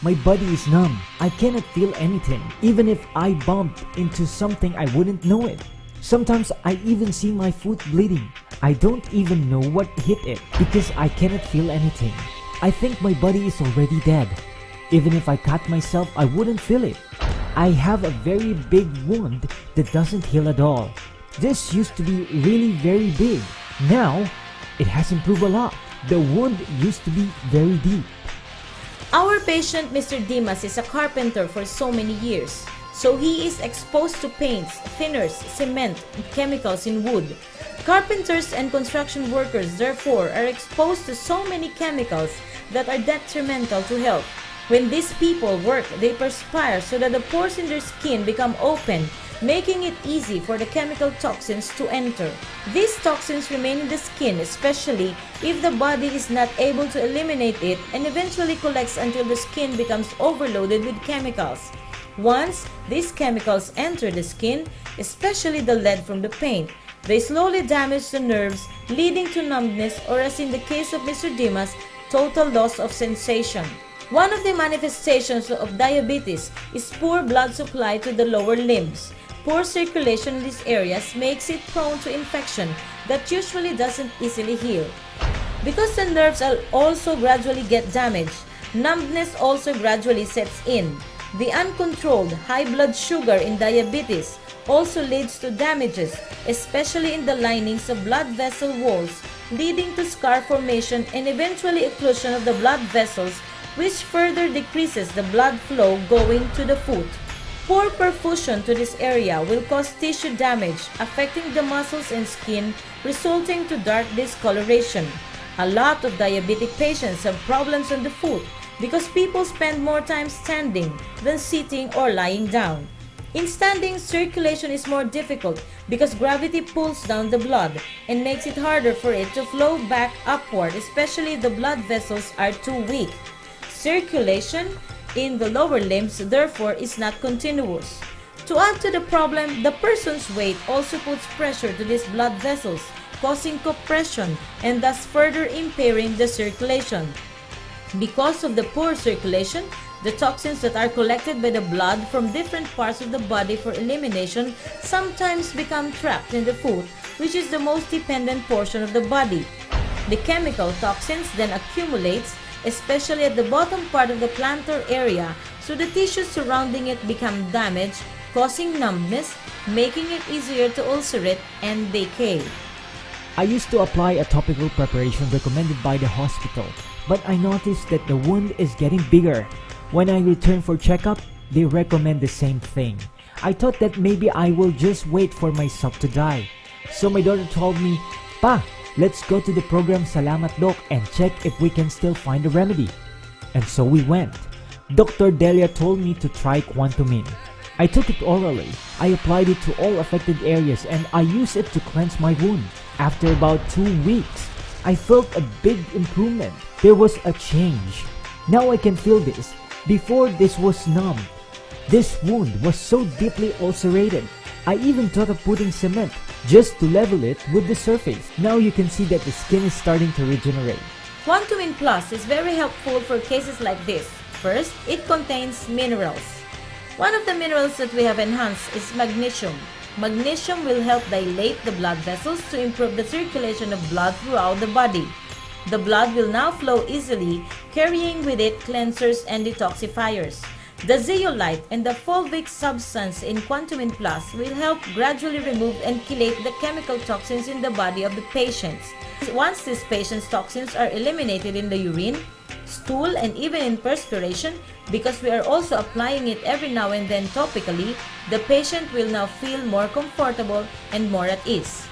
My body is numb. I cannot feel anything. Even if I bumped into something, I wouldn't know it. Sometimes I even see my foot bleeding. I don't even know what hit it because I cannot feel anything. I think my body is already dead. Even if I cut myself, I wouldn't feel it. I have a very big wound that doesn't heal at all. This used to be really very big. Now, it has improved a lot. The wound used to be very deep. Our patient Mr. Dimas is a carpenter for so many years, so he is exposed to paints, thinners, cement, and chemicals in wood. Carpenters and construction workers therefore are exposed to so many chemicals that are detrimental to health. When these people work, they perspire so that the pores in their skin become open, making it easy for the chemical toxins to enter. These toxins remain in the skin, especially if the body is not able to eliminate it, and eventually collects until the skin becomes overloaded with chemicals. Once these chemicals enter the skin, especially the lead from the paint, they slowly damage the nerves, leading to numbness, or as in the case of Mr. Dimas, total loss of sensation. One of the manifestations of diabetes is poor blood supply to the lower limbs. Poor circulation in these areas makes it prone to infection that usually doesn't easily heal. Because the nerves also gradually get damaged, numbness also gradually sets in. The uncontrolled high blood sugar in diabetes also leads to damages, especially in the linings of blood vessel walls, leading to scar formation and eventually occlusion of the blood vessels, which further decreases the blood flow going to the foot. Poor perfusion to this area will cause tissue damage, affecting the muscles and skin, resulting to dark discoloration. A lot of diabetic patients have problems on the foot because people spend more time standing than sitting or lying down. In standing, circulation is more difficult because gravity pulls down the blood and makes it harder for it to flow back upward, especially if the blood vessels are too weak. Circulation in the lower limbs, therefore, is not continuous. To add to the problem, the person's weight also puts pressure to these blood vessels, causing compression and thus further impairing the circulation. Because of the poor circulation, the toxins that are collected by the blood from different parts of the body for elimination sometimes become trapped in the foot, which is the most dependent portion of the body. The chemical toxins then accumulates, especially at the bottom part of the plantar area, so the tissues surrounding it become damaged, causing numbness, making it easier to ulcerate and decay. I used to apply a topical preparation recommended by the hospital, but I noticed that the wound is getting bigger. When I return for checkup, they recommend the same thing. I thought that maybe I will just wait for myself to die. So my daughter told me, "Pa, let's go to the program Salamat Doc and check if we can still find a remedy." And so we went. Dr. Delia told me to try Quantumin. I took it orally. I applied it to all affected areas and I used it to cleanse my wound. After about 2 weeks, I felt a big improvement. There was a change. Now I can feel this. Before, this was numb. This wound was so deeply ulcerated. I even thought of putting cement just to level it with the surface. Now you can see that the skin is starting to regenerate. Quantumin Plus is very helpful for cases like this. First, it contains minerals. One of the minerals that we have enhanced is magnesium. Magnesium will help dilate the blood vessels to improve the circulation of blood throughout the body. The blood will now flow easily, carrying with it cleansers and detoxifiers. The zeolite and the fulvic substance in Quantumin Plus will help gradually remove and chelate the chemical toxins in the body of the patients. Once these patients' toxins are eliminated in the urine, stool, and even in perspiration, because we are also applying it every now and then topically, the patient will now feel more comfortable and more at ease.